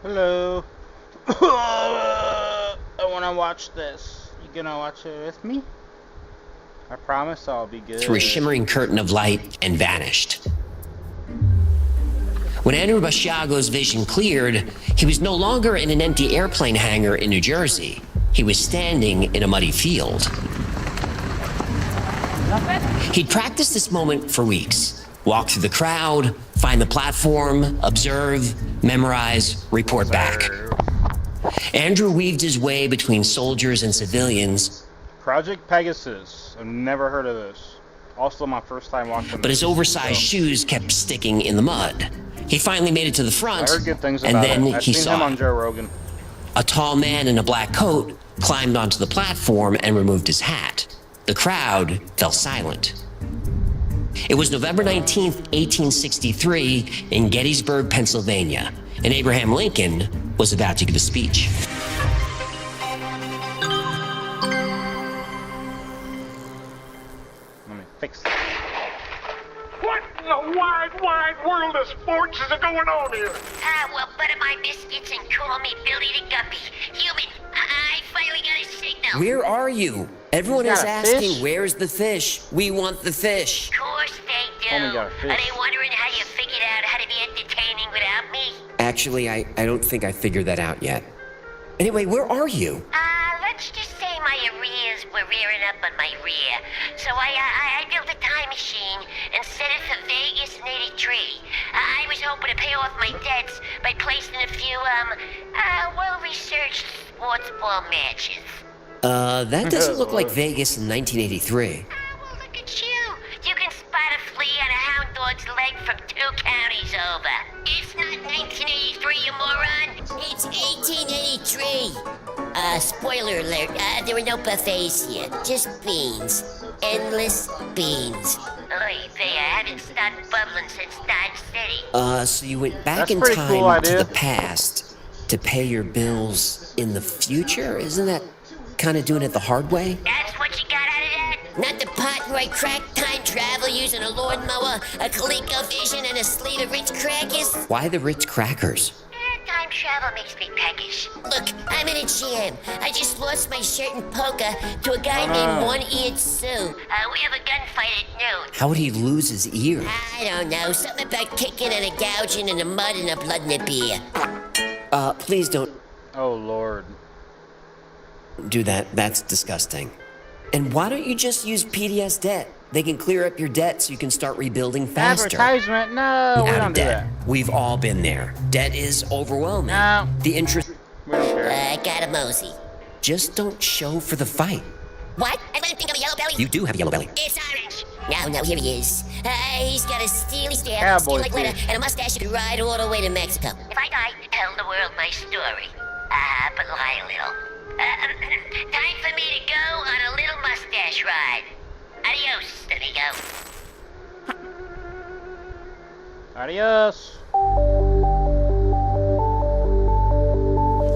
Hello. I want to watch this. You gonna watch it with me? I promise I'll be good. Through a shimmering curtain of light and vanished. When Andrew Basiago's vision cleared, he was no longer in an empty airplane hangar in New Jersey. He was standing in a muddy field. He'd practiced this moment for weeks. Walk through the crowd, find the platform, observe, memorize, report back. Andrew weaved his way between soldiers and civilians. Project Pegasus. I've never heard of this. Also my first time watching But his oversized shoes kept sticking in the mud. He finally made it to the front, I heard good things and about then it. I've he seen saw him on it. Joe Rogan. A tall man in a black coat climbed onto the platform and removed his hat. The crowd fell silent. It was November 19th, 1863, in Gettysburg, Pennsylvania, and Abraham Lincoln was about to give a speech. Let me fix it. What in the wide world of sports is going on here? Well, butter my biscuits and call me Billy the Guppy. Human, I finally got a signal. Where are you? Everyone You is got a asking, fish? where's the fish? We want the fish. Of course they do. Oh, we got a fish. Are they wondering how you figured out how to be entertaining without me? Actually, I don't think I figured that out yet. Anyway, where are you? Let's just say my arrears were rearing up on my rear. So I built a time machine and set it for Vegas in 83. I was hoping to pay off my debts by placing a few, well-researched sports ball matches. That doesn't look like Vegas in 1983. Well, look at you. You can spot a flea on a hound dog's leg from 2 counties over. It's not 1983, you moron. It's 1883. Spoiler alert, there were no buffets here. Just beans. Endless beans. Oy vey, I haven't stopped bubbling since Dodge City. So you went back That's in pretty time cool to idea. the past to pay your bills in the future? Isn't that kind of doing it the hard way? That's what you got out of that? Not the part where I cracked time travel using a lawnmower, a ColecoVision, and a slate of Ritz crackers? Why the Ritz crackers? Time travel makes me peckish. Look, I'm in a jam. I just lost my shirt and poker to a guy named One-Eared Sue. We have a gunfight at noon. How would he lose his ear? I don't know. Something about kicking and a gouging and the mud and the blood and the beer. Please don't Oh Lord. do that. That's disgusting. And why don't you just use PDS debt? They can clear up your debt so you can start rebuilding faster. Advertisement? No, we Out don't of do debt. that. We've all been there. Debt is overwhelming. No. The interest. We don't care. I got a mosey. Just don't show for the fight. What? I let him think I'm a yellow belly? You do have a yellow belly. It's orange. No, here he is. He's got a steely stare, Cowboy skin like leather, fish. and a mustache that could ride all the way to Mexico. If I die, tell the world my story. But lie a little. Time for me to go on a little mustache ride. Adios, amigo. Adios.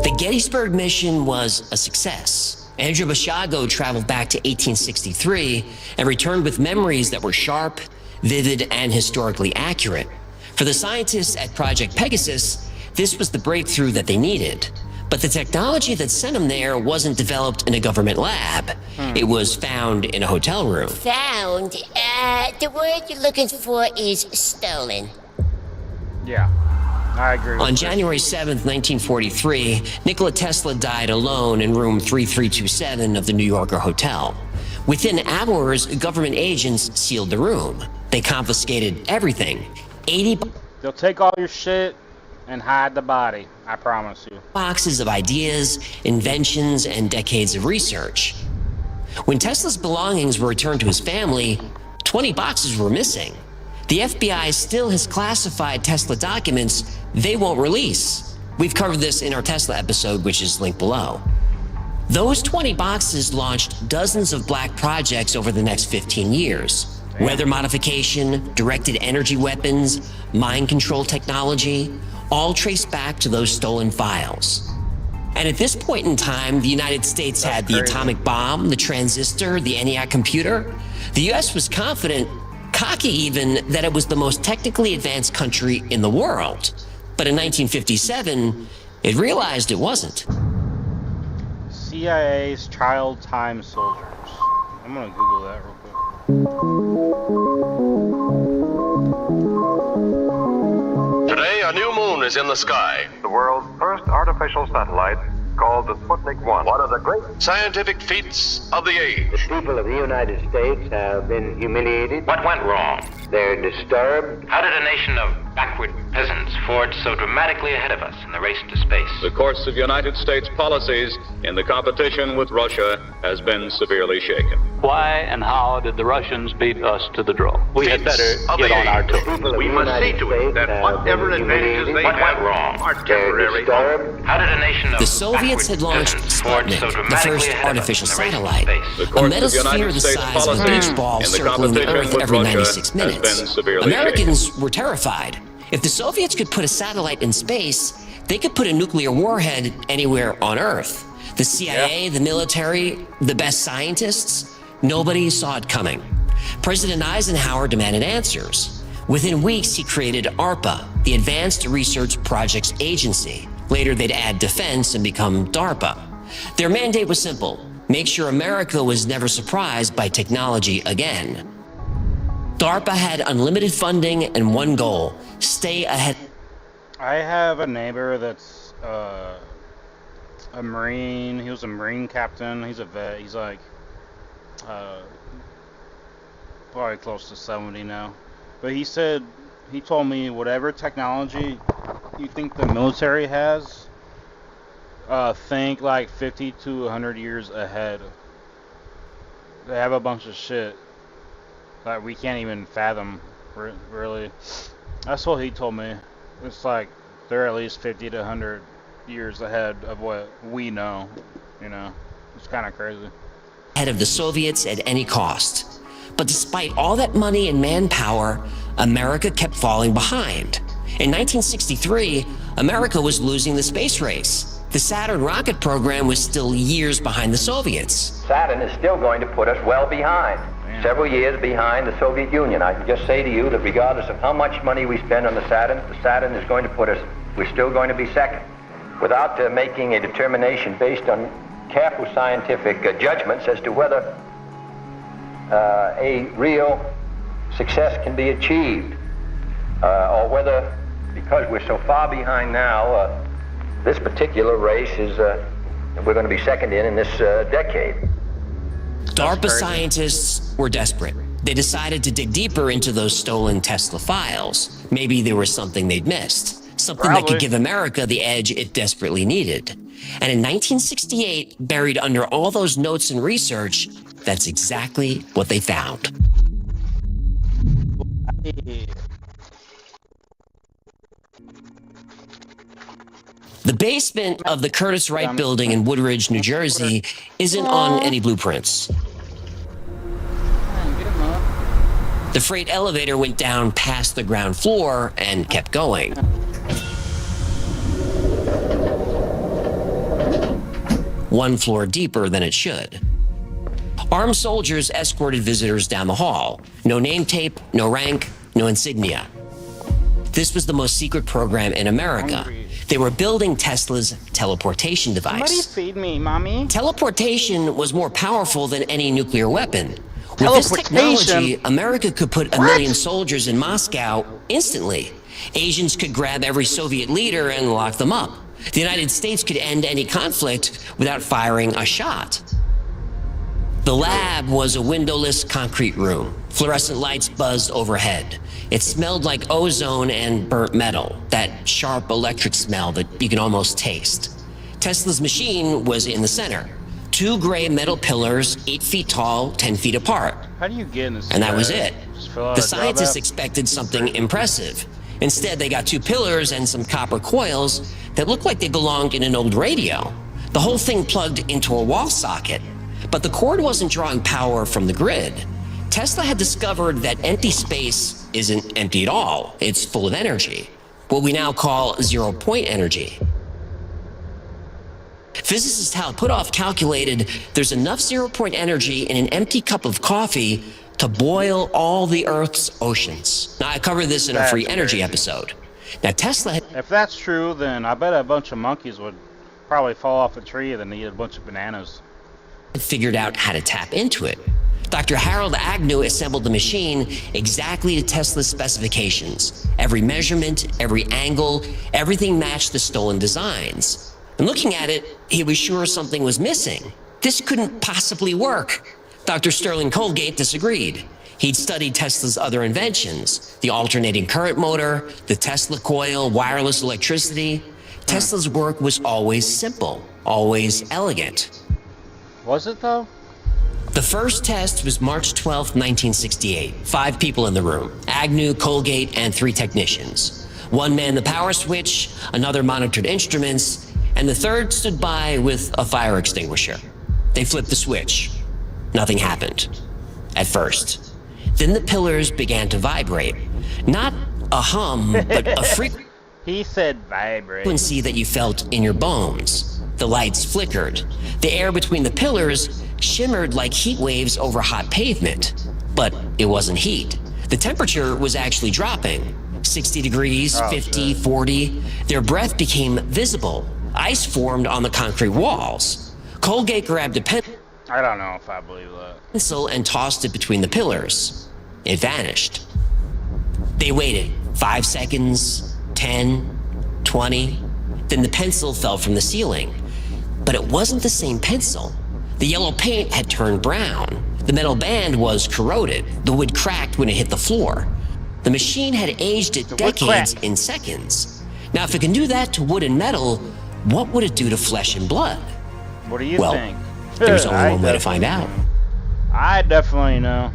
The Gettysburg mission was a success. Andrew Basiago traveled back to 1863 and returned with memories that were sharp, vivid, and historically accurate. For the scientists at Project Pegasus, this was the breakthrough that they needed. But the technology that sent him there wasn't developed in a government lab. It was found in a hotel room. Found? The word you're looking for is stolen. Yeah. I agree with On this. January 7th, 1943, Nikola Tesla died alone in room 3327 of the New Yorker hotel. Within hours, government agents sealed the room. They confiscated everything. 80 They'll take all your shit and hide the body. I promise you. boxes of ideas, inventions, and decades of research. When Tesla's belongings were returned to his family, 20 boxes were missing. The FBI still has classified Tesla documents they won't release. We've covered this in our Tesla episode, which is linked below. Those 20 boxes launched dozens of black projects over the next 15 years. Weather modification, directed energy weapons, mind control technology, all traced back to those stolen files. And at this point in time, the United States had the crazy. atomic bomb, the transistor, the ENIAC computer. The US was confident, cocky even, that it was the most technically advanced country in the world. But in 1957, it realized it wasn't. CIA's child time soldiers. I'm gonna Google that real quick. Today, a new moon is in the sky. The world's first artificial satellite, called the Sputnik 1. One of the great scientific feats of the age. The people of the United States have been humiliated. What went wrong? They're disturbed. How did a nation of backward peasants forge so dramatically ahead of us in the race to space? The course of United States policies in the competition with Russia has been severely shaken. Why and how did the Russians beat us to the draw? We had better get on our toes. We must see to it that whatever advantages they What have went wrong? are temporary. How did a nation of The Soviets had backward launched peasants forge Sputnik, so the dramatically first ahead of us artificial in the race to satellite. space? The A course of metasphere United the States size of a policies beach ball in the circling the competition Earth with every Russia 96 has minutes. been severely Americans were terrified. If the Soviets could put a satellite in space, they could put a nuclear warhead anywhere on Earth. The CIA, the military, the best scientists, nobody saw it coming. President Eisenhower demanded answers. Within weeks, he created ARPA, the Advanced Research Projects Agency. Later, they'd add defense and become DARPA. Their mandate was simple: make sure America was never surprised by technology again. DARPA had unlimited funding and one goal: stay ahead. I have a neighbor that's a Marine. He was a Marine captain. He's a vet. He's like probably close to 70 now. But he said, he told me whatever technology you think the military has, think like 50 to 100 years ahead. They have a bunch of shit that we can't even fathom, really. That's what he told me. It's like they're at least 50 to 100 years ahead of what we know, you know. It's kind of crazy. Ahead of the Soviets at any cost. But despite all that money and manpower, America kept falling behind. In 1963, America was losing the space race. The Saturn rocket program was still years behind the Soviets. Saturn is still going to put us well behind. Several years behind the Soviet Union. I can just say to you that regardless of how much money we spend on the Saturn is going to put us, we're still going to be second. Without making a determination based on careful scientific judgments as to whether a real success can be achieved, or whether, because we're so far behind now, this particular race is, we're going to be second in this decade. DARPA scientists were desperate. They decided to dig deeper into those stolen Tesla files. Maybe there was something they'd missed. Something that could give America the edge it desperately needed. And in 1968, buried under all those notes and research, that's exactly what they found. The basement of the Curtis Wright building in Woodridge, New Jersey, isn't on any blueprints. The freight elevator went down past the ground floor and kept going. One floor deeper than it should. Armed soldiers escorted visitors down the hall. No name tape, no rank, no insignia. This was the most secret program in America. They were building Tesla's teleportation device. Somebody feed me, mommy. Teleportation was more powerful than any nuclear weapon. With this technology, America could put a million soldiers in Moscow instantly. Asians could grab every Soviet leader and lock them up. The United States could end any conflict without firing a shot. The lab was a windowless concrete room. Fluorescent lights buzzed overhead. It smelled like ozone and burnt metal, that sharp electric smell that you can almost taste. Tesla's machine was in the center. 2 gray metal pillars, 8 feet tall, 10 feet apart. How do you get in this? And that was it. The scientists expected something impressive. Instead, they got 2 pillars and some copper coils that looked like they belonged in an old radio. The whole thing plugged into a wall socket. But the cord wasn't drawing power from the grid. Tesla had discovered that empty space isn't empty at all. It's full of energy, what we now call zero-point energy. Physicist Hal Puthoff calculated there's enough zero-point energy in an empty cup of coffee to boil all the Earth's oceans. Now, I covered this in a free energy episode. Now, Tesla had If that's true, then I bet a bunch of monkeys would probably fall off a tree and then eat a bunch of bananas. figured out how to tap into it. Dr. Harold Agnew assembled the machine exactly to Tesla's specifications. Every measurement, every angle, everything matched the stolen designs. And looking at it, he was sure something was missing. This couldn't possibly work. Dr. Sterling Colgate disagreed. He'd studied Tesla's other inventions, the alternating current motor, the Tesla coil, wireless electricity. Tesla's work was always simple, always elegant. Was it though? The first test was March 12, 1968. 5 people in the room: Agnew, Colgate, and 3 technicians. One manned the power switch, another monitored instruments, and the third stood by with a fire extinguisher. They flipped the switch. Nothing happened. At first. Then the pillars began to vibrate. Not a hum, but a He said vibrate. frequency that you felt in your bones. The lights flickered. The air between the pillars shimmered like heat waves over hot pavement. But it wasn't heat. The temperature was actually dropping. 60 degrees, 50, 40. Their breath became visible. Ice formed on the concrete walls. Colgate grabbed a I don't know if I believe that. pencil and tossed it between the pillars. It vanished. They waited 5 seconds, 10, 20. Then the pencil fell from the ceiling. But it wasn't the same pencil. The yellow paint had turned brown. The metal band was corroded. The wood cracked when it hit the floor. The machine had aged it decades in seconds. Now, if it can do that to wood and metal, what would it do to flesh and blood? What do you Well, think? there's only one way to find out. I definitely know.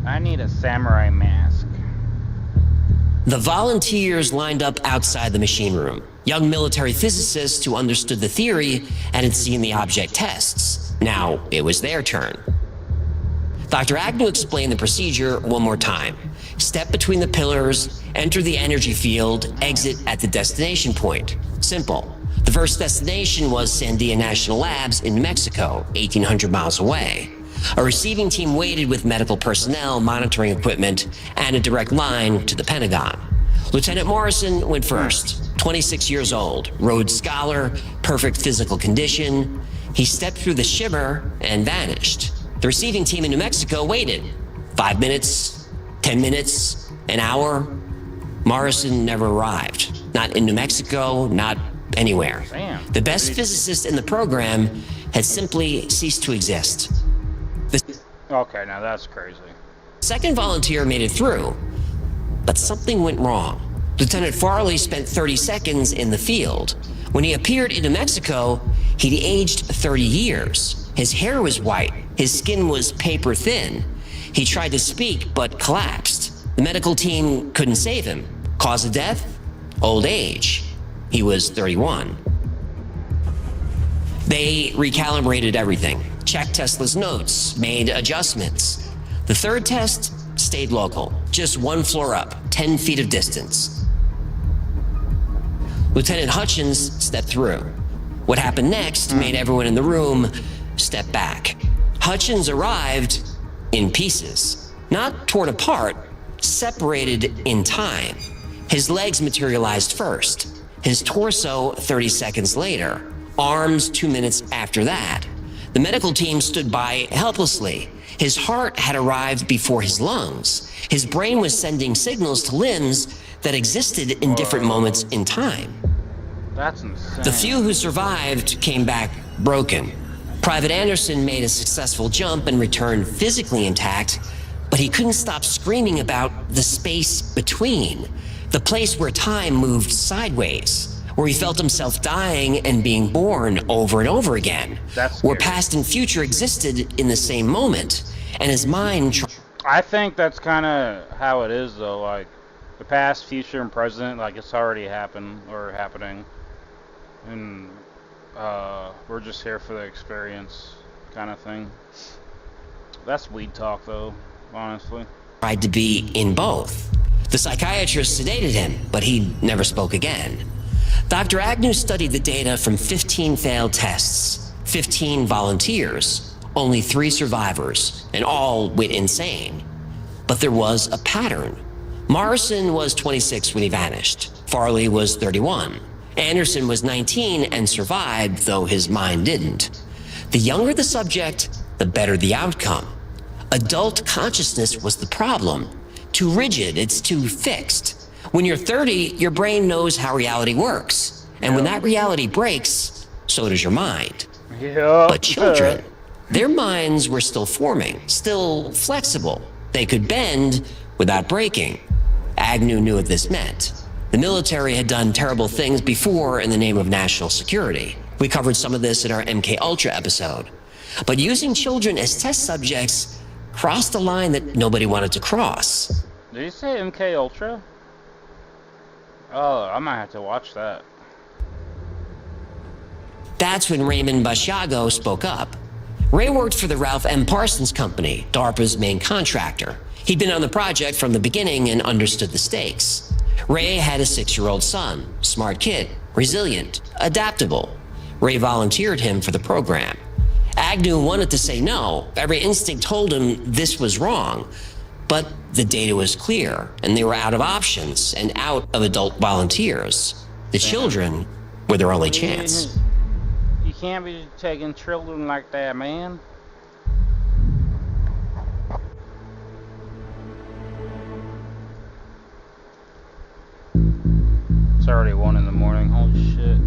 I need a samurai mask. The volunteers lined up outside the machine room. Young military physicists who understood the theory and had seen the object tests. Now it was their turn. Dr. Agnew explained the procedure one more time. Step between the pillars, enter the energy field, exit at the destination point. Simple. The first destination was Sandia National Labs in New Mexico, 1,800 miles away. A receiving team waited with medical personnel, monitoring equipment, and a direct line to the Pentagon. Lieutenant Morrison went first, 26 years old, Rhodes Scholar, perfect physical condition. He stepped through the shimmer and vanished. The receiving team in New Mexico waited. 5 minutes, 10 minutes, an hour. Morrison never arrived. Not in New Mexico, not anywhere. Damn. The best physicist in the program had simply ceased to exist. Okay, now that's crazy. Second volunteer made it through, but something went wrong. Lieutenant Farley spent 30 seconds in the field. When he appeared in New Mexico, he'd aged 30 years. His hair was white. His skin was paper thin. He tried to speak, but collapsed. The medical team couldn't save him. Cause of death? Old age. He was 31. They recalibrated everything, checked Tesla's notes, made adjustments. The third test stayed local, just 1 floor up, 10 feet of distance. Lieutenant Hutchins stepped through. What happened next made everyone in the room step back. Hutchins arrived in pieces, not torn apart, separated in time. His legs materialized first, his torso 30 seconds later, arms 2 minutes after that. The medical team stood by helplessly. His heart had arrived before his lungs. His brain was sending signals to limbs that existed in different moments in time. That's insane. The few who survived came back broken. Private Anderson made a successful jump and returned physically intact, but he couldn't stop screaming about the space between, the place where time moved sideways, where he felt himself dying and being born over and over again, where past and future existed in the same moment, and his mind... I think that's kind of how it is, though. Like, the past, future, and present, like, it's already happened, or happening. And, we're just here for the experience, kind of thing. That's weed talk, though, honestly. Tried to be in both. The psychiatrist sedated him, but he never spoke again. Dr. Agnew studied the data from 15 failed tests, 15 volunteers, only 3 survivors, and all went insane. But there was a pattern. Morrison was 26 when he vanished. Farley was 31. Anderson was 19 and survived, though his mind didn't. The younger the subject, the better the outcome. Adult consciousness was the problem. Too rigid, it's too fixed. When you're 30, your brain knows how reality works. And when that reality breaks, so does your mind. But children, their minds were still forming, still flexible. They could bend without breaking. Agnew knew what this meant. The military had done terrible things before in the name of national security. We covered some of this in our MK Ultra episode. But using children as test subjects crossed a line that nobody wanted to cross. Did you say MK Ultra? Oh, I might have to watch that. That's when Raymond Bashago spoke up. Ray worked for the Ralph M. Parsons Company, DARPA's main contractor. He'd been on the project from the beginning and understood the stakes. Ray had a 6-year-old son, smart kid, resilient, adaptable. Ray volunteered him for the program. Agnew wanted to say no. Every instinct told him this was wrong. But the data was clear, and they were out of options and out of adult volunteers. The children were their only chance. You can't be taking children like that, man. It's already 1 in the morning, holy shit.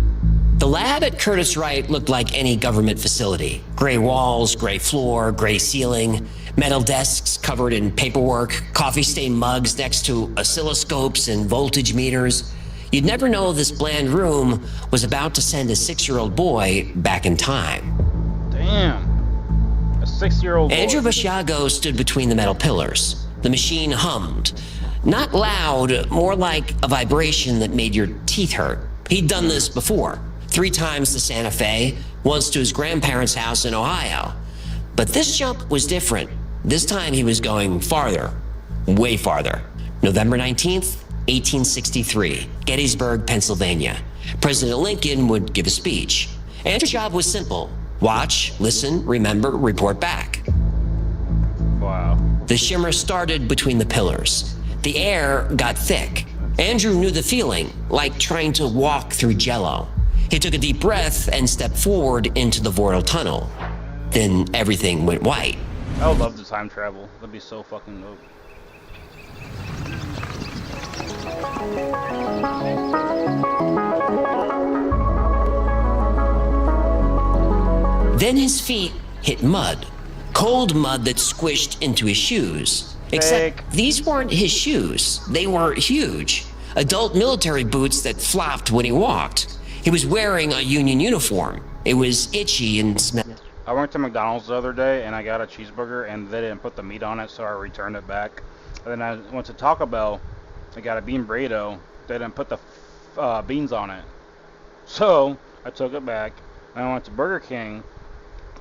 The lab at Curtis Wright looked like any government facility. Gray walls, gray floor, gray ceiling, metal desks covered in paperwork, coffee-stained mugs next to oscilloscopes and voltage meters. You'd never know this bland room was about to send a 6-year-old boy back in time. Damn. A 6-year-old boy. Andrew Bashago stood between the metal pillars. The machine hummed. Not loud, more like a vibration that made your teeth hurt. He'd done this before. 3 times to Santa Fe, once to his grandparents' house in Ohio. But this jump was different. This time he was going farther. Way farther. November 19th, 1863, Gettysburg, Pennsylvania. President Lincoln would give a speech. Andrew's job was simple. Watch, listen, remember, report back. Wow. The shimmer started between the pillars. The air got thick. Andrew knew the feeling, like trying to walk through jello. He took a deep breath and stepped forward into the Vortal Tunnel. Then everything went white. I would love to time travel. That'd be so fucking dope. Then his feet hit mud. Cold mud that squished into his shoes. Except these weren't his shoes. They were huge. Adult military boots that flopped when he walked. He was wearing a Union uniform. It was itchy and smelled. I went to McDonald's the other day and I got a cheeseburger and they didn't put the meat on it, so I returned it back. And then I went to Taco Bell. I got a bean burrito. They didn't put the beans on it, so I took it back. And I went to Burger King.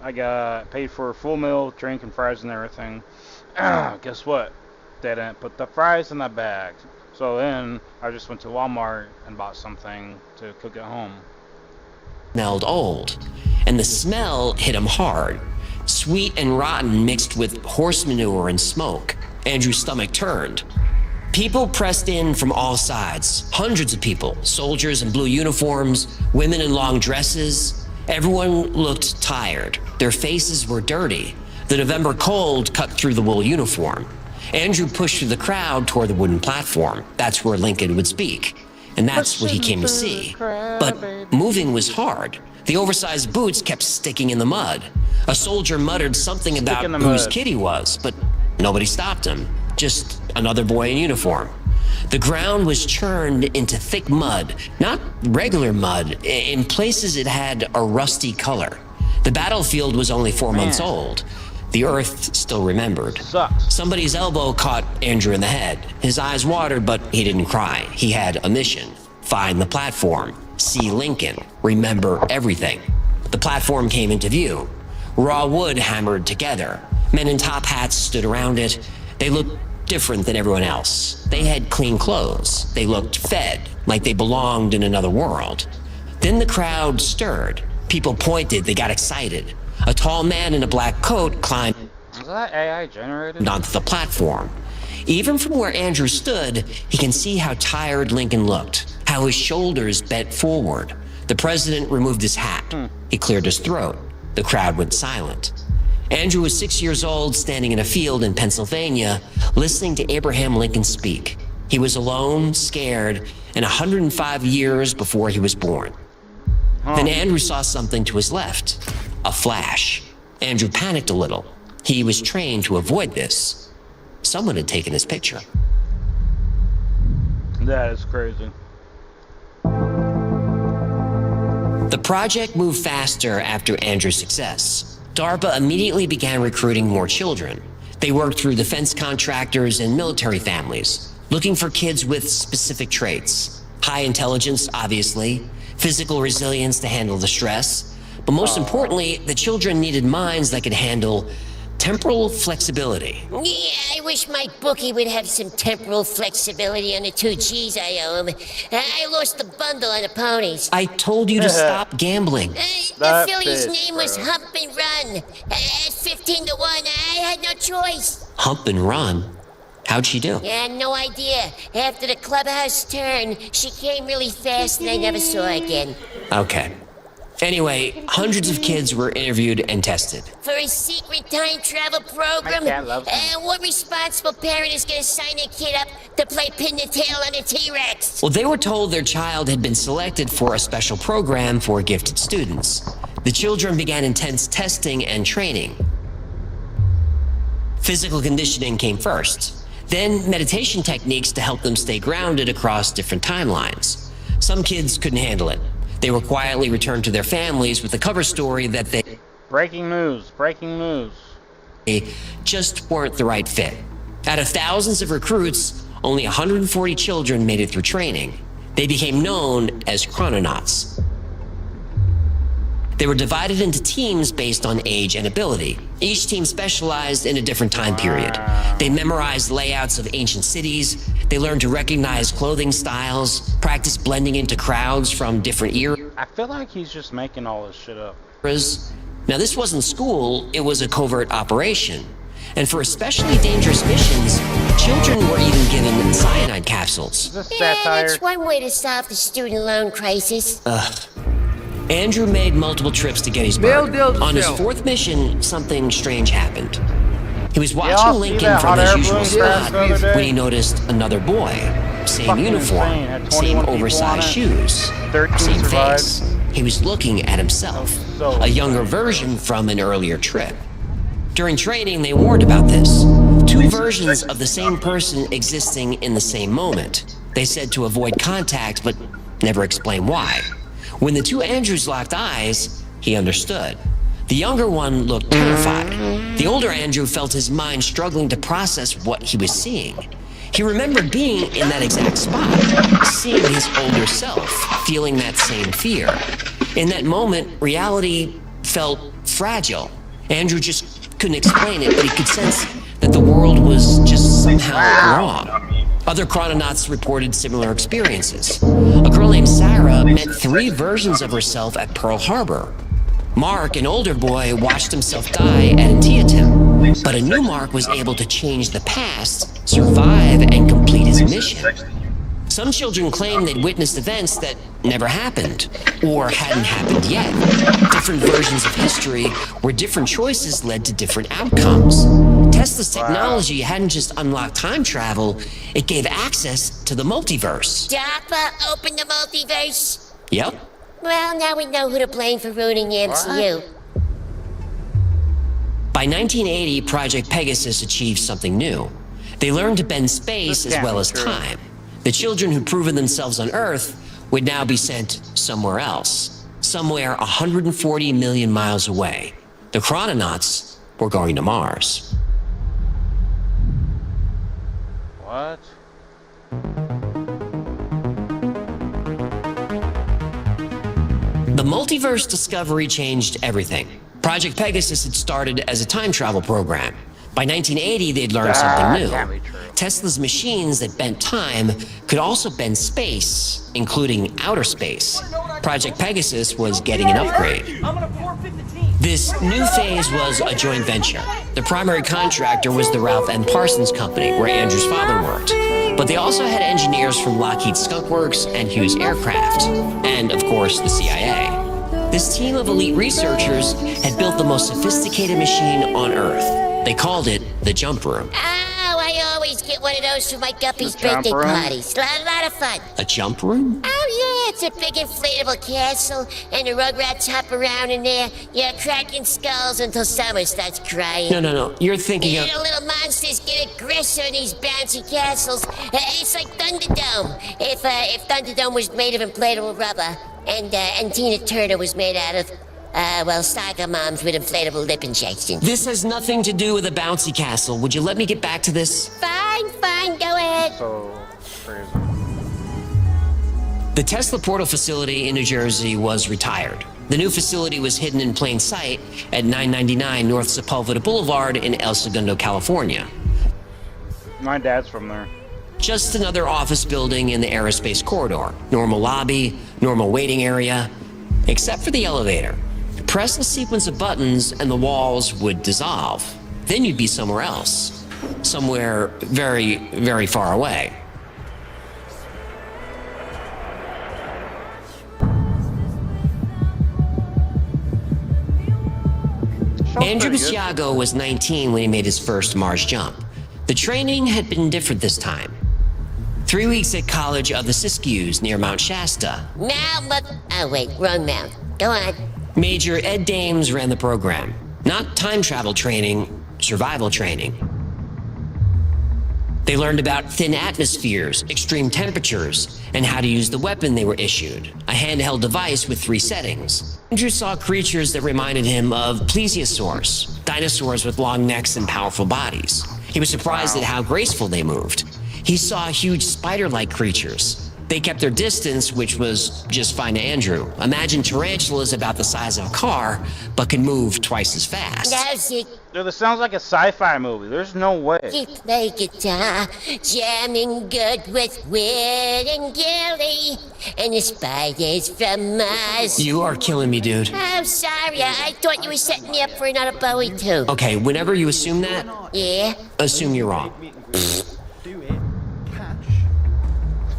I got paid for a full meal, drink and fries and everything. Guess what? They didn't put the fries in the bag. So then I just went to Walmart and bought something to cook at home. Smelled old, and the smell hit him hard. Sweet and rotten mixed with horse manure and smoke. Andrew's stomach turned. People pressed in from all sides. Hundreds of people, soldiers in blue uniforms, women in long dresses. Everyone looked tired. Their faces were dirty. The November cold cut through the wool uniform. Andrew pushed through the crowd toward the wooden platform. That's where Lincoln would speak. And that's what he came to see. But moving was hard. The oversized boots kept sticking in the mud. A soldier muttered something about whose kid he was, but nobody stopped him. Just another boy in uniform. The ground was churned into thick mud, not regular mud. In places it had a rusty color. The battlefield was only 4 months old. The earth still remembered. Sucks. Somebody's elbow caught Andrew in the head. His eyes watered, but he didn't cry. He had a mission. Find the platform. See Lincoln. Remember everything. The platform came into view. Raw wood hammered together. Men in top hats stood around it. They looked different than everyone else. They had clean clothes. They looked fed, like they belonged in another world. Then the crowd stirred. People pointed. They got excited. A tall man in a black coat climbed Is that AI generated? onto the platform. Even from where Andrew stood, he can see how tired Lincoln looked, how his shoulders bent forward. The president removed his hat. He cleared his throat. The crowd went silent. Andrew was 6 years old, standing in a field in Pennsylvania, listening to Abraham Lincoln speak. He was alone, scared, and 105 years before he was born. Then Andrew saw something to his left, a flash. Andrew panicked a little. He was trained to avoid this. Someone had taken his picture. That is crazy. The project moved faster after Andrew's success. DARPA immediately began recruiting more children. They worked through defense contractors and military families, looking for kids with specific traits. High intelligence, obviously, physical resilience to handle the stress, but most importantly, the children needed minds that could handle temporal flexibility. Yeah, I wish my bookie would have some temporal flexibility on the 2 G's I owe him. I lost the bundle on the ponies. I told you to stop gambling. The filly's name was Hump and Run. At 15 to 1, I had no choice. Hump and Run? How'd she do? Yeah, no idea. After the clubhouse turn, she came really fast and I never saw her again. Okay. Anyway, hundreds of kids were interviewed and tested. For a secret time travel program? What responsible parent is gonna sign a kid up to play pin the tail on a T-Rex? Well, they were told their child had been selected for a special program for gifted students. The children began intense testing and training. Physical conditioning came first, then meditation techniques to help them stay grounded across different timelines. Some kids couldn't handle it. They were quietly returned to their families with the cover story that they Breaking news, breaking news. just weren't the right fit. Out of thousands of recruits, only 140 children made it through training. They became known as chrononauts. They were divided into teams based on age and ability. Each team specialized in a different time period. They memorized layouts of ancient cities. They learned to recognize clothing styles, practice blending into crowds from different eras. I feel like he's just making all this shit up. Now, this wasn't school, it was a covert operation. And for especially dangerous missions, children were even given cyanide capsules. Is this Yeah, satire? that's one way to solve the student loan crisis. Andrew made multiple trips to Gettysburg. On his 4th mission, something strange happened. He was watching Y'all see Lincoln that from hot his air usual balloon crash spot the other day? when he noticed another boy. Same Fucking uniform, insane. Had 21 same people oversized on it. shoes, 13 same survived. face. He was looking at himself, So a younger version from an earlier trip. During training, they warned about this. 2 versions of the same person existing in the same moment. They said to avoid contact, but never explained why. When the 2 Andrews locked eyes, he understood. The younger one looked terrified. The older Andrew felt his mind struggling to process what he was seeing. He remembered being in that exact spot, seeing his older self, feeling that same fear. In that moment, reality felt fragile. Andrew just couldn't explain it, but he could sense that the world was just somehow wrong. Other chrononauts reported similar experiences. A girl named Sarah met 3 versions of herself at Pearl Harbor. Mark, an older boy, watched himself die at Antietam, but a new Mark was able to change the past, survive, and complete his mission. Some children claim they'd witnessed events that never happened, or hadn't happened yet. Different versions of history where different choices led to different outcomes. Tesla's technology hadn't just unlocked time travel, it gave access to the multiverse. DARPA opened the multiverse. Yep. Well, now we know who to blame for ruining the MCU. By 1980, Project Pegasus achieved something new. They learned to bend space as well as time. The children who'd proven themselves on Earth would now be sent somewhere else, somewhere 140 million miles away. The chrononauts were going to Mars. What? The multiverse discovery changed everything. Project Pegasus had started as a time travel program. By 1980, they'd learned something new. Tesla's machines that bent time could also bend space, including outer space. Project Pegasus was getting an upgrade. I'm gonna forfeit the team. This new phase was a joint venture. The primary contractor was the Ralph M. Parsons Company, where Andrew's father worked. But they also had engineers from Lockheed Skunk Works and Hughes Aircraft, and of course the CIA. This team of elite researchers had built the most sophisticated machine on Earth. They called it the Jump Room. Oh, I always get one of those for my guppy's birthday parties. A lot of fun. A jump room? Oh, yeah, it's a big inflatable castle, and the Rugrats hop around in there, cracking skulls until Summer starts crying. No. You're thinking of... The little monsters get aggressive in these bouncy castles. It's like Thunderdome. If Thunderdome was made of inflatable rubber, and Tina Turner was made out of... soccer moms with inflatable lip injections. This has nothing to do with a bouncy castle. Would you let me get back to this? Fine, go ahead. So crazy. The Tesla Portal facility in New Jersey was retired. The new facility was hidden in plain sight at 999 North Sepulveda Boulevard in El Segundo, California. My dad's from there. Just another office building in the aerospace corridor. Normal lobby, normal waiting area, except for the elevator. Press a sequence of buttons and the walls would dissolve. Then you'd be somewhere else. Somewhere very, very far away. Andrew Basiago was 19 when he made his first Mars jump. The training had been different this time. 3 weeks at College of the Siskiyous near Mount Shasta. Oh, wait, wrong mount. Go on. Major Ed Dames ran the program. Not time travel training, survival training. They learned about thin atmospheres, extreme temperatures, and how to use the weapon they were issued, a handheld device with 3 settings. Andrew saw creatures that reminded him of plesiosaurs, dinosaurs with long necks and powerful bodies. He was surprised at how graceful they moved. He saw huge spider-like creatures. They kept their distance, which was just fine to Andrew. Imagine tarantulas about the size of a car, but can move twice as fast. Dude, this sounds like a sci-fi movie. There's no way. He played guitar, jamming good with Will and Gilly, and the spiders from Mars. You are killing me, dude. I'm sorry, I thought you were setting me up for another Bowie too. Okay, whenever you assume that, yeah, assume you're wrong.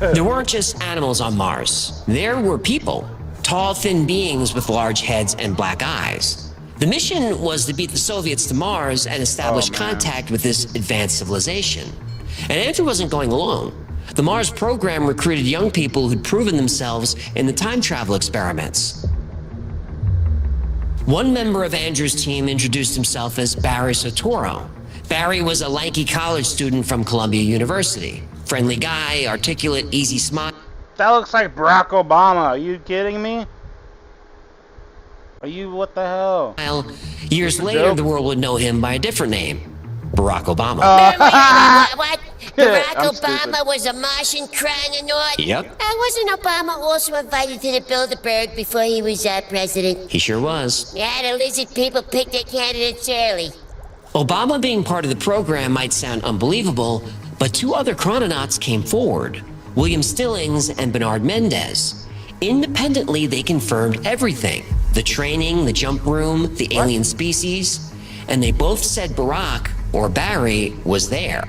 There weren't just animals on Mars. There were people. Tall, thin beings with large heads and black eyes. The mission was to beat the Soviets to Mars and establish contact with this advanced civilization. And Andrew wasn't going alone. The Mars program recruited young people who'd proven themselves in the time travel experiments. One member of Andrew's team introduced himself as Barry Sotoro. Barry was a lanky college student from Columbia University. Friendly guy, articulate, easy smile. That looks like Barack Obama. Are you kidding me? What the hell? Years later, the world would know him by a different name. Barack Obama. What? Barack Obama was a Martian chrononaut? Yep. Wasn't Obama also invited to the Bilderberg before he was president? He sure was. Yeah, the lizard people picked their candidates early. Obama being part of the program might sound unbelievable, but 2 other chrononauts came forward, William Stillings and Bernard Mendez. Independently, they confirmed everything. The training, the jump room, the alien species, and they both said Barack, or Barry, was there.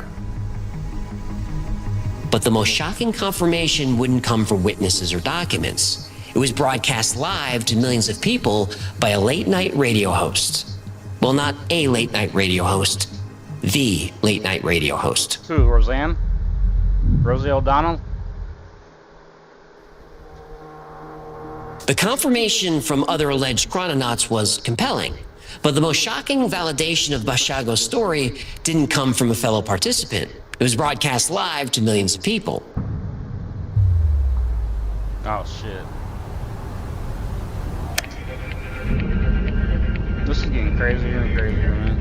But the most shocking confirmation wouldn't come from witnesses or documents. It was broadcast live to millions of people by a late-night radio host. Well, not a late-night radio host. The late-night radio host. Who, Roseanne? Rosie O'Donnell? The confirmation from other alleged chrononauts was compelling, but the most shocking validation of Basiago's story didn't come from a fellow participant. It was broadcast live to millions of people. Oh, shit. This is getting crazier and crazier, man.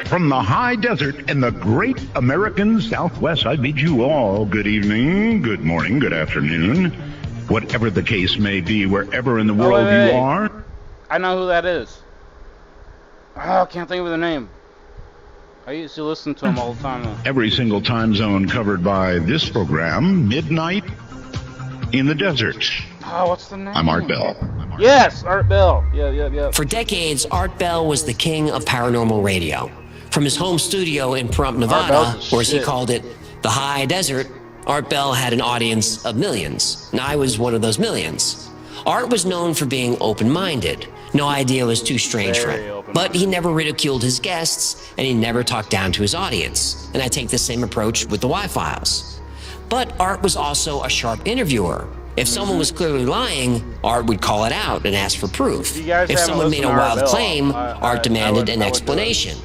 From the high desert in the great American Southwest, I bid you all good evening, good morning, good afternoon, whatever the case may be, wherever in the world you are. I know who that is. Oh, I can't think of their name. I used to listen to him all the time. Every single time zone covered by this program, Midnight in the Desert. Oh, what's the name? I'm Art Bell. Yes, Art Bell. Yeah. For decades, Art Bell was the king of paranormal radio. From his home studio in Pahrump, Nevada, or as he called it, the high desert, Art Bell had an audience of millions. And I was one of those millions. Art was known for being open-minded. No idea was too strange for him. But he never ridiculed his guests, and he never talked down to his audience. And I take the same approach with the Y-Files. But Art was also a sharp interviewer. If someone was clearly lying, Art would call it out and ask for proof. If someone made a wild claim, Art demanded an explanation.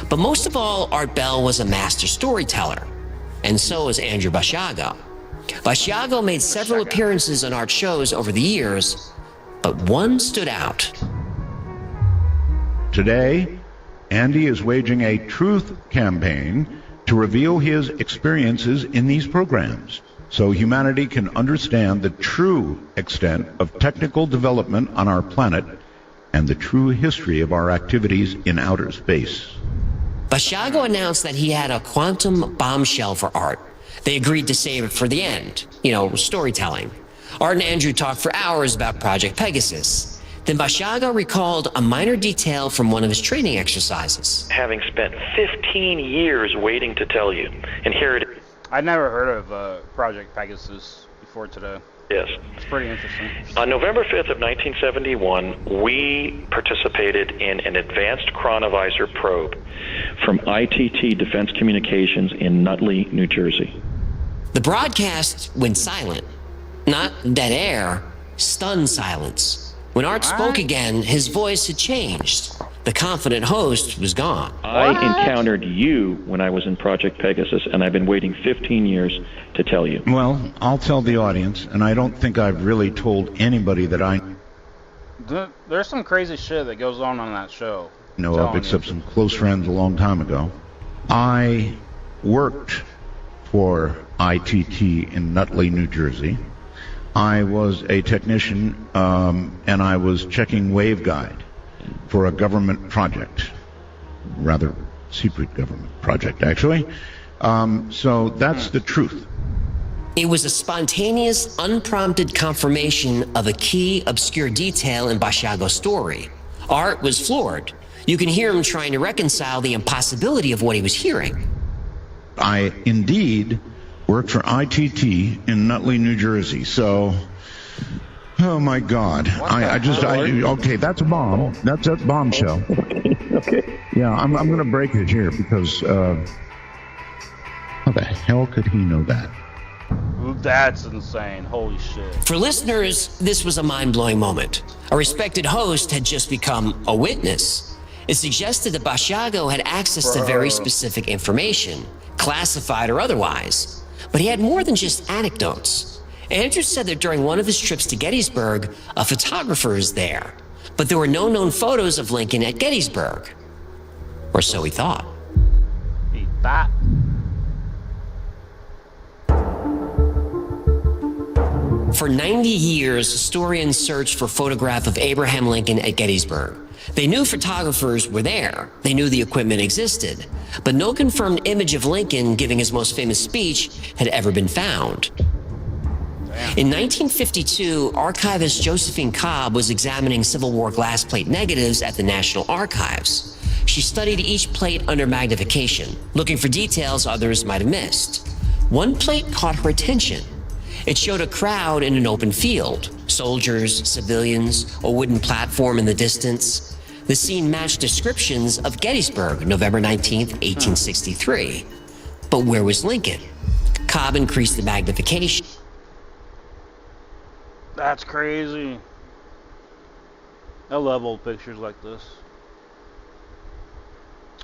But most of all, Art Bell was a master storyteller. And so is Andrew Basiago. Basiago made several appearances on Art's shows over the years, but one stood out. Today, Andy is waging a truth campaign to reveal his experiences in these programs, so humanity can understand the true extent of technical development on our planet and the true history of our activities in outer space. Basiago announced that he had a quantum bombshell for Art. They agreed to save it for the end, storytelling. Art and Andrew talked for hours about Project Pegasus. Then Basiago recalled a minor detail from one of his training exercises. Having spent 15 years waiting to tell you, and here it is. I'd never heard of Project Pegasus before today. Yes. It's pretty interesting. On November 5th of 1971, we participated in an advanced chronovisor probe from ITT Defense Communications in Nutley, New Jersey. The broadcast went silent. Not dead air, stunned silence. When Art spoke again, his voice had changed. The confident host was gone. I encountered you when I was in Project Pegasus, and I've been waiting 15 years to tell you. Well, I'll tell the audience, and I don't think I've really told anybody that I There's some crazy shit that goes on that show. know of, except some close friends a long time ago. I worked for ITT in Nutley, New Jersey. I was a technician, and I was checking waveguide for a government project, rather secret government project, actually. So that's the truth. It was a spontaneous, unprompted confirmation of a key, obscure detail in Basiago's story. Art was floored. You can hear him trying to reconcile the impossibility of what he was hearing. I indeed worked for ITT in Nutley, New Jersey, so... Oh my God! Okay, that's a bomb. That's a bombshell. Okay. Yeah, I'm gonna break it here because how the hell could he know that? That's insane. Holy shit. For listeners, this was a mind-blowing moment. A respected host had just become a witness. It suggested that Basiago had access to very specific information, classified or otherwise. But he had more than just anecdotes. Andrew said that during one of his trips to Gettysburg, a photographer is there, but there were no known photos of Lincoln at Gettysburg. Or so he thought. He thought. For 90 years, historians searched for a photograph of Abraham Lincoln at Gettysburg. They knew photographers were there. They knew the equipment existed. But no confirmed image of Lincoln giving his most famous speech had ever been found. In 1952, archivist Josephine Cobb was examining Civil War glass plate negatives at the National Archives. She studied each plate under magnification, looking for details others might have missed. One plate caught her attention. It showed a crowd in an open field, soldiers, civilians, a wooden platform in the distance. The scene matched descriptions of Gettysburg, November 19th, 1863. But where was Lincoln? Cobb increased the magnification. That's crazy. I love old pictures like this.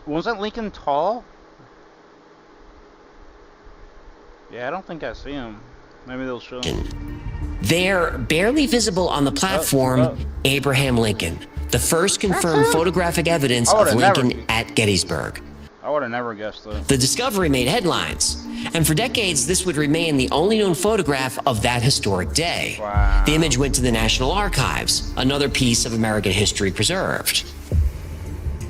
Wasn't Lincoln tall? Yeah, I don't think I see him. Maybe they'll show him. There, barely visible on the platform, Abraham Lincoln, the first confirmed photographic evidence of Lincoln at Gettysburg. I would have never guessed that. The discovery made headlines, and for decades this would remain the only known photograph of that historic day. Wow. The image went to the National Archives, another piece of American history preserved.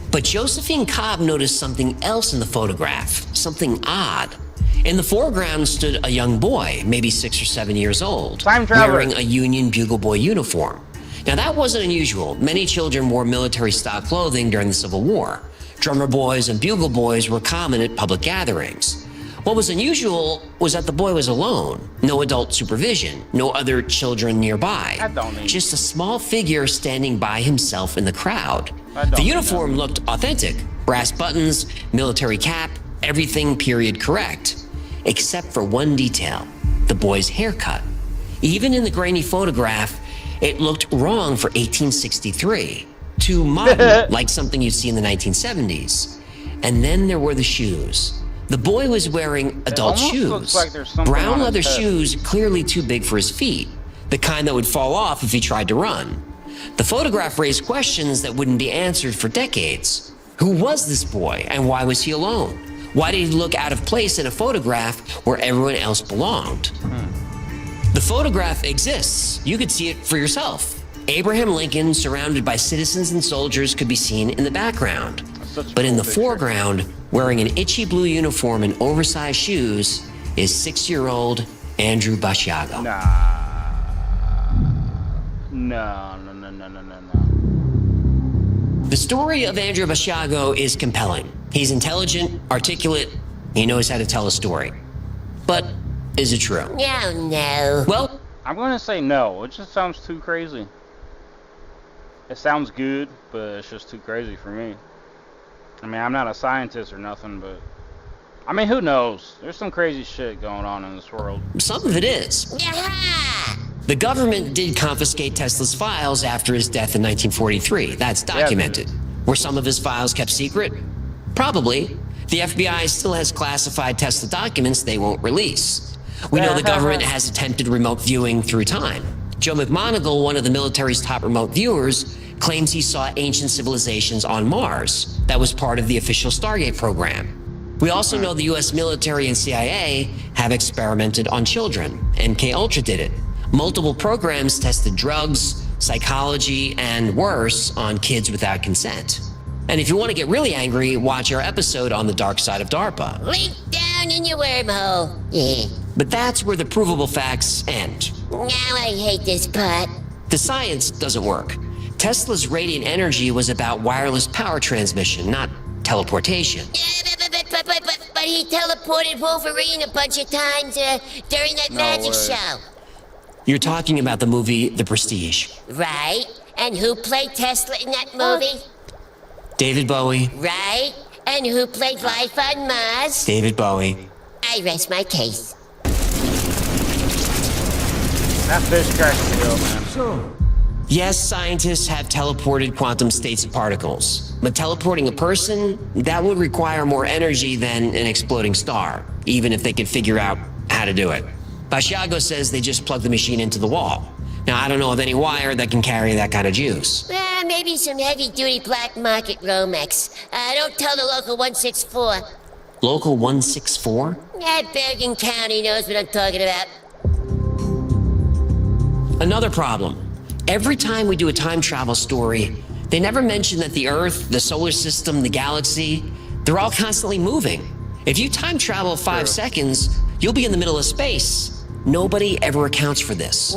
But Josephine Cobb noticed something else in the photograph, something odd. In the foreground stood a young boy, maybe 6 or 7 years old, Time traveler. wearing a Union Bugle Boy uniform. Now that wasn't unusual. Many children wore military-style clothing during the Civil War. Drummer boys and bugle boys were common at public gatherings. What was unusual was that the boy was alone. No adult supervision, no other children nearby. Just a small figure standing by himself in the crowd. The uniform looked authentic. Brass buttons, military cap, everything period correct. Except for one detail, the boy's haircut. Even in the grainy photograph, it looked wrong for 1863. Too modern, like something you'd see in the 1970s. And then there were the shoes. The boy was wearing adult shoes. Like brown leather shoes, clearly too big for his feet. The kind that would fall off if he tried to run. The photograph raised questions that wouldn't be answered for decades. Who was this boy, and why was he alone? Why did he look out of place in a photograph where everyone else belonged? The photograph exists. You could see it for yourself. Abraham Lincoln, surrounded by citizens and soldiers, could be seen in the background. But in the foreground, wearing an itchy blue uniform and oversized shoes, is 6-year-old Andrew Basiago. No. The story of Andrew Basiago is compelling. He's intelligent, articulate, he knows how to tell a story. But is it true? No. Well, I'm going to say no. It just sounds too crazy. It sounds good, but it's just too crazy for me. I mean, I'm not a scientist or nothing, but I mean, who knows? There's some crazy shit going on in this world. Some of it is. The government did confiscate Tesla's files after his death in 1943. That's documented. Were some of his files kept secret? Probably. The FBI still has classified Tesla documents they won't release. We know the government has attempted remote viewing through time. Joe McMoneagle, one of the military's top remote viewers, claims he saw ancient civilizations on Mars. That was part of the official Stargate program. We also know the US military and CIA have experimented on children. MKUltra did it. Multiple programs tested drugs, psychology, and worse on kids without consent. And if you want to get really angry, watch our episode on the dark side of DARPA. Link down in your wormhole. Yeah. But that's where the provable facts end. Now I hate this part. The science doesn't work. Tesla's radiant energy was about wireless power transmission, not teleportation. But he teleported Wolverine a bunch of times during that magic show. You're talking about the movie The Prestige. Right. And who played Tesla in that movie? David Bowie. Right. And who played Life on Mars? David Bowie. I rest my case. That fish cracks me up, man. Yes, scientists have teleported quantum states of particles. But teleporting a person, that would require more energy than an exploding star, even if they could figure out how to do it. Basiago says they just plug the machine into the wall. Now, I don't know of any wire that can carry that kind of juice. Maybe some heavy-duty black market Romex. Don't tell the local 164. Local 164? Bergen County knows what I'm talking about. Another problem. Every time we do a time travel story, they never mention that the Earth, the solar system, the galaxy, they're all constantly moving. If you time travel 5 seconds, you'll be in the middle of space. Nobody ever accounts for this.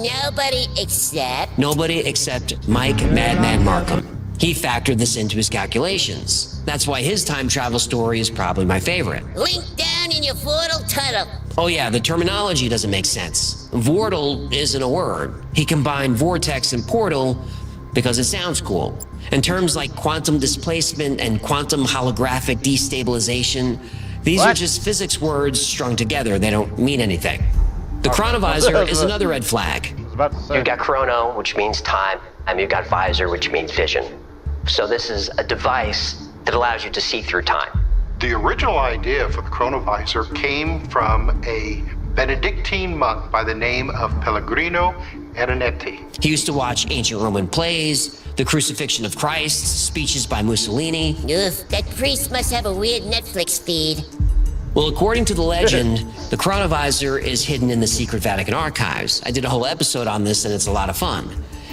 Nobody except Mike Madman Markham. He factored this into his calculations. That's why his time travel story is probably my favorite. Link down in your portal tunnel. Oh yeah, the terminology doesn't make sense. Vortal isn't a word. He combined vortex and portal because it sounds cool. And terms like quantum displacement and quantum holographic destabilization, these are just physics words strung together. They don't mean anything. The chronovisor is another red flag. You've got chrono, which means time, and you've got visor, which means vision. So this is a device that allows you to see through time. The original idea for the chronovisor came from a Benedictine monk by the name of Pellegrino Ernetti. He used to watch ancient Roman plays, the crucifixion of Christ, speeches by Mussolini. That priest must have a weird Netflix feed. Well, according to the legend, the chronovisor is hidden in the secret Vatican archives. I did a whole episode on this, and it's a lot of fun.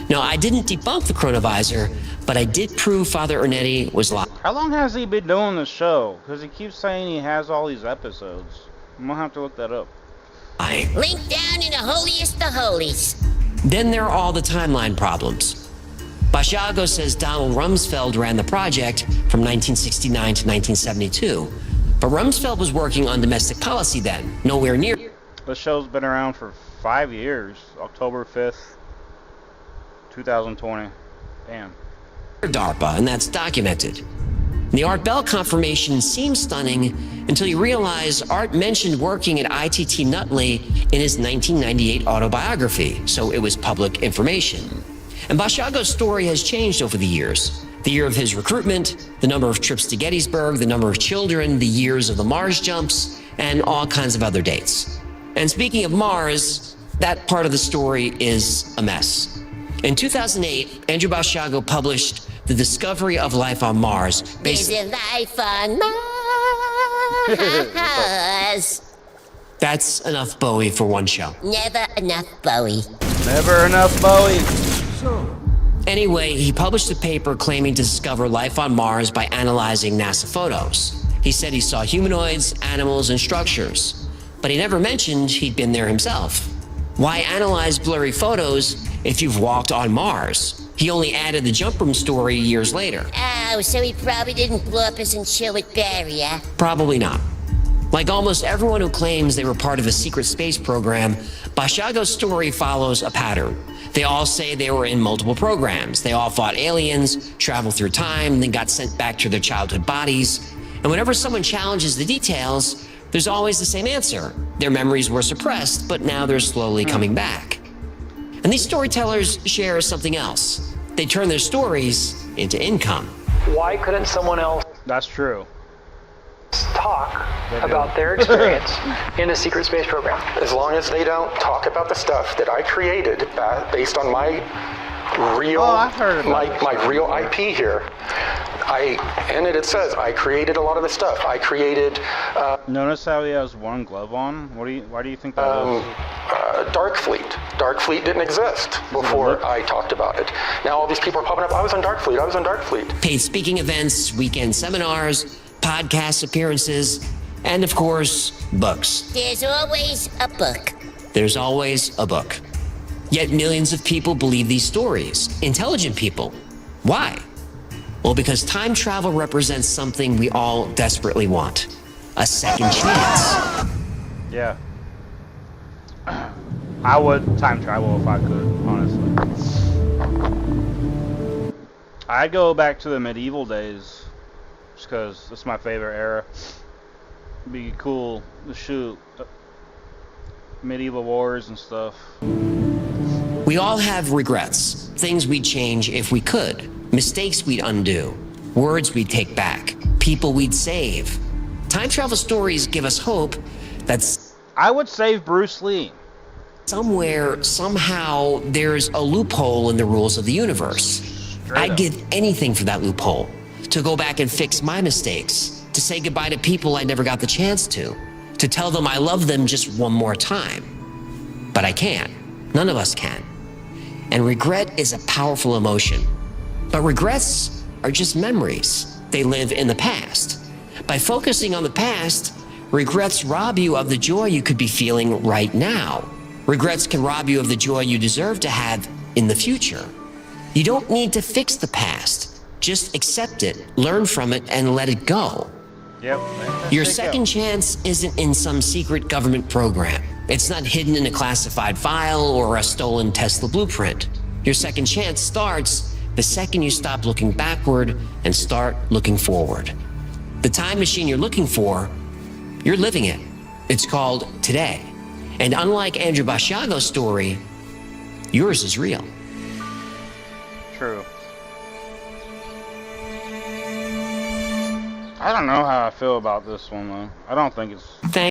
Now, I didn't debunk the chronovisor, but I did prove Father Ernetti was lying. How long has he been doing the show? Because he keeps saying he has all these episodes. I'm gonna have to look that up. Link down in the holiest of holies. Then there are all the timeline problems. Bashago says Donald Rumsfeld ran the project from 1969 to 1972. But Rumsfeld was working on domestic policy then, nowhere near. The show's been around for 5 years. October 5th, 2020. Damn. DARPA, and that's documented. The Art Bell confirmation seems stunning until you realize Art mentioned working at ITT Nutley in his 1998 autobiography, so it was public information. And Bashago's story has changed over the years. The year of his recruitment, the number of trips to Gettysburg, the number of children, the years of the Mars jumps, and all kinds of other dates. And speaking of Mars, that part of the story is a mess. In 2008, Andrew Bashago published The Discovery of Life on Mars. There's a life on Mars. That's enough Bowie for one show. Never enough Bowie. Never enough Bowie. Anyway, he published a paper claiming to discover life on Mars by analyzing NASA photos. He said he saw humanoids, animals, and structures, but he never mentioned he'd been there himself. Why analyze blurry photos if you've walked on Mars? He only added the jump room story years later. Oh, so he probably didn't blow up his inchoate barrier. Probably not. Like almost everyone who claims they were part of a secret space program, Bashago's story follows a pattern. They all say they were in multiple programs. They all fought aliens, traveled through time, then got sent back to their childhood bodies. And whenever someone challenges the details, there's always the same answer. Their memories were suppressed, but now they're slowly coming back. And these storytellers share something else. They turn their stories into income. Why couldn't someone else? That's true. Talk about their experience in the secret space program. As long as they don't talk about the stuff that I created based on my real, my real IP here. It says I created a lot of the stuff. I created. Notice how he has one glove on. Why do you think that is? Dark Fleet. Dark Fleet didn't exist before I talked about it. Now all these people are popping up. I was on Dark Fleet. I was on Dark Fleet. Paid speaking events, weekend seminars, podcast appearances, and of course, books. There's always a book. There's always a book. Yet millions of people believe these stories. Intelligent people. Why? Well, because time travel represents something we all desperately want. A second chance. Yeah. I would time travel if I could, honestly. I'd go back to the medieval days. Just because it's my favorite era. It'd be cool to shoot medieval wars and stuff. We all have regrets, things we'd change if we could, mistakes we'd undo, words we'd take back, people we'd save. Time travel stories give us hope that's... I would save Bruce Lee. Somewhere, somehow, there's a loophole in the rules of the universe. I'd give anything for that loophole. To go back and fix my mistakes, to say goodbye to people I never got the chance to tell them I love them just one more time. But I can't. None of us can. And regret is a powerful emotion. But regrets are just memories. They live in the past. By focusing on the past, regrets rob you of the joy you could be feeling right now. Regrets can rob you of the joy you deserve to have in the future. You don't need to fix the past. Just accept it, learn from it, and let it go. Yep. Your second chance isn't in some secret government program. It's not hidden in a classified file or a stolen Tesla blueprint. Your second chance starts the second you stop looking backward and start looking forward. The time machine you're looking for, you're living it. It's called today. And unlike Andrew Bashago's story, yours is real. True. I don't know how I feel about this one, though. I don't think it's...